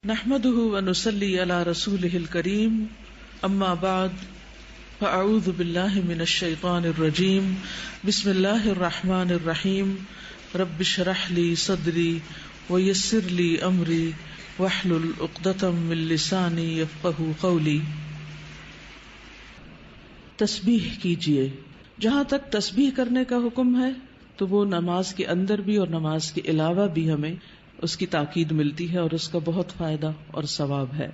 نحمده ونصلي على رسوله الكريم اما بعد فاعوذ بالله من الشيطان الرجيم بسم الله الرحمن الرحيم رب اشرح لي صدري ويسر لي امري واحلل عقدة من لساني يفقهوا قولي. تسبیح کیجیے. جہاں تک تسبیح کرنے کا حکم ہے تو وہ نماز کے اندر بھی اور نماز کے علاوہ بھی ہمیں اس کی تاکید ملتی ہے اور اس کا بہت فائدہ اور ثواب ہے.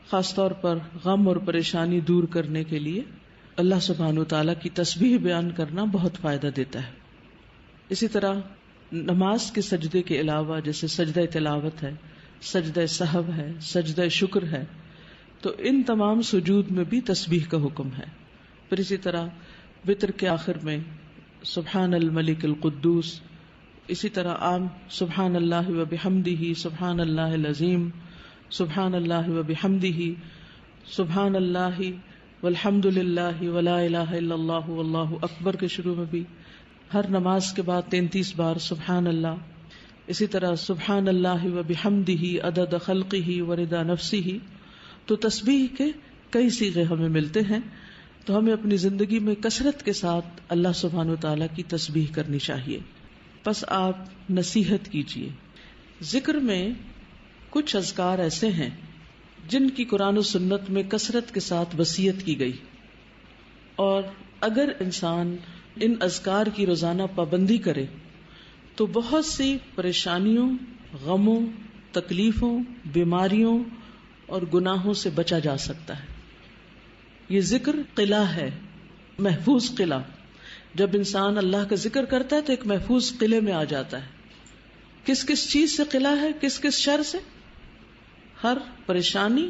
خاص طور پر غم اور پریشانی دور کرنے کے لیے اللہ سبحانہ وتعالیٰ کی تسبیح بیان کرنا بہت فائدہ دیتا ہے. اسی طرح نماز کے سجدے کے علاوہ جیسے سجدہ تلاوت ہے، سجدہ سہو ہے، سجدہ شکر ہے، تو ان تمام سجود میں بھی تسبیح کا حکم ہے. پھر اسی طرح وتر کے آخر میں سبحان الملک القدوس، اسی طرح عام سبحان اللہ و بحمدہ، سبحان اللہ العظیم، سبحان اللہ و بحمدہ، سبحان اللہ والحمد للہ ولا الہ الا اللہ واللہ اکبر کے شروع میں بھی ہر نماز کے بعد 33 بار سبحان اللہ. اسی طرح سبحان اللہ و بحمدہ عدد خلقہ ورضا نفسہ. تو تسبیح کے کئی صیغے ہمیں ملتے ہیں، تو ہمیں اپنی زندگی میں کثرت کے ساتھ اللہ سبحانہ وتعالیٰ کی تسبیح کرنی چاہیے. پس آپ نصیحت کیجیے. ذکر میں کچھ اذکار ایسے ہیں جن کی قرآن و سنت میں کثرت کے ساتھ وصیت کی گئی، اور اگر انسان ان اذکار کی روزانہ پابندی کرے تو بہت سی پریشانیوں، غموں، تکلیفوں، بیماریوں اور گناہوں سے بچا جا سکتا ہے. یہ ذکر قلعہ ہے، محفوظ قلعہ. جب انسان اللہ کا ذکر کرتا ہے تو ایک محفوظ قلعے میں آ جاتا ہے. کس کس چیز سے قلعہ ہے؟ کس کس شر سے؟ ہر پریشانی،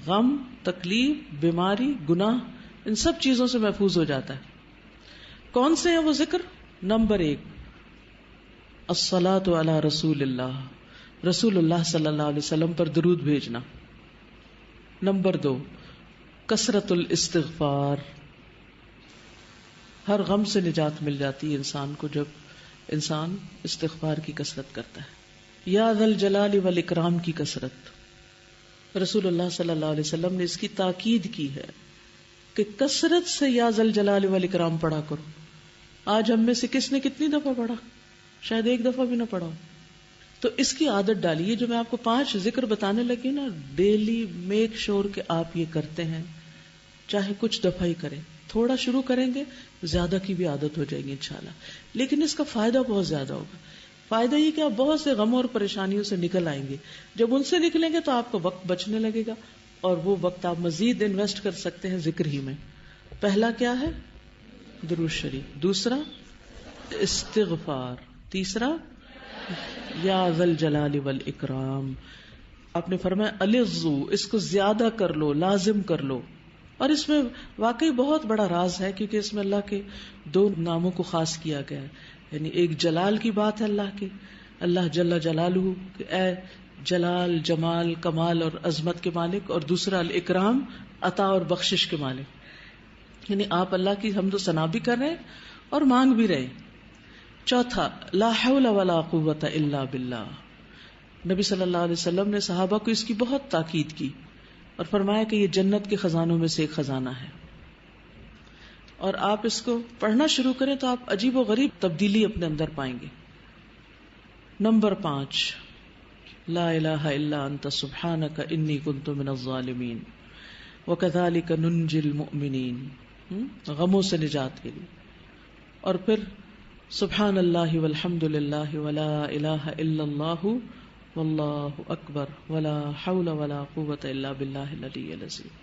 غم، تکلیف، بیماری، گناہ، ان سب چیزوں سے محفوظ ہو جاتا ہے. کون سے ہیں وہ ذکر؟ نمبر 1 الصلاۃ علی رسول اللہ، رسول اللہ صلی اللہ علیہ وسلم پر درود بھیجنا. نمبر 2 کثرت الاستغفار. ہر غم سے نجات مل جاتی ہے انسان کو جب انسان استغفار کی کثرت کرتا ہے. یا ذا الجلال والاکرام کی کثرت. رسول اللہ صلی اللہ علیہ وسلم نے اس کی تاکید کی ہے کہ کثرت سے یا ذا الجلال والاکرام پڑھا کرو. آج ہم میں سے کس نے کتنی دفعہ پڑھا؟ شاید ایک دفعہ بھی نہ پڑھا. تو اس کی عادت ڈالیے. جو میں آپ کو 5 ذکر بتانے لگی نا، ڈیلی میک شور کہ آپ یہ کرتے ہیں، چاہے کچھ دفعہ ہی کریں. تھوڑا شروع کریں گے، زیادہ کی بھی عادت ہو جائے گی انشاءاللہ. لیکن اس کا فائدہ بہت زیادہ ہوگا. فائدہ یہ کہ آپ بہت سے غموں اور پریشانیوں سے نکل آئیں گے. جب ان سے نکلیں گے تو آپ کا وقت بچنے لگے گا، اور وہ وقت آپ مزید انویسٹ کر سکتے ہیں ذکر ہی میں. پہلا کیا ہے؟ درود شریف. دوسرا استغفار. تیسرا یا ذا الجلال والاکرام. آپ نے فرمایا الظو، اس کو زیادہ کر لو، لازم کر لو. اور اس میں واقعی بہت بڑا راز ہے، کیونکہ اس میں اللہ کے 2 ناموں کو خاص کیا گیا ہے. یعنی ایک جلال کی بات ہے اللہ کے، اللہ جل جلالہ کہ اے جلال، جمال، کمال اور عظمت کے مالک، اور دوسرا الاکرام، عطا اور بخشش کے مالک. یعنی آپ اللہ کی حمد و ثنا بھی کر رہے ہیں اور مانگ بھی رہے. چوتھا لا حول ولا قوت الا باللہ. نبی صلی اللہ علیہ وسلم نے صحابہ کو اس کی بہت تاکید کی اور فرمایا کہ یہ جنت کے خزانوں میں سے ایک خزانہ ہے، اور آپ اس کو پڑھنا شروع کریں تو آپ عجیب و غریب تبدیلی اپنے اندر پائیں گے. نمبر 5 لا الہ الا انت سبحانک انی کنت من الظالمین وکذالک ننجی المؤمنین. غموں سے نجات کے لیے. اور پھر سبحان اللہ والحمد للہ ولا الہ الا اللہ واللہ اکبر ولا حول ولا قوت الا باللہ العلی العظیم.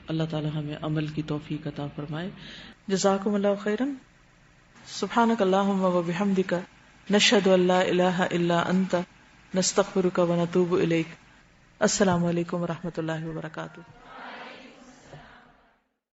اللہ تعالی ہمیں عمل کی توفیق عطا فرمائے. جزاکم اللہ خیرا. سبحانک اللہم وبحمدک نشہد ان لا الہ الا انت نستغفرک ونتوب الیک. السلام علیکم ورحمۃ اللہ وبرکاتہ.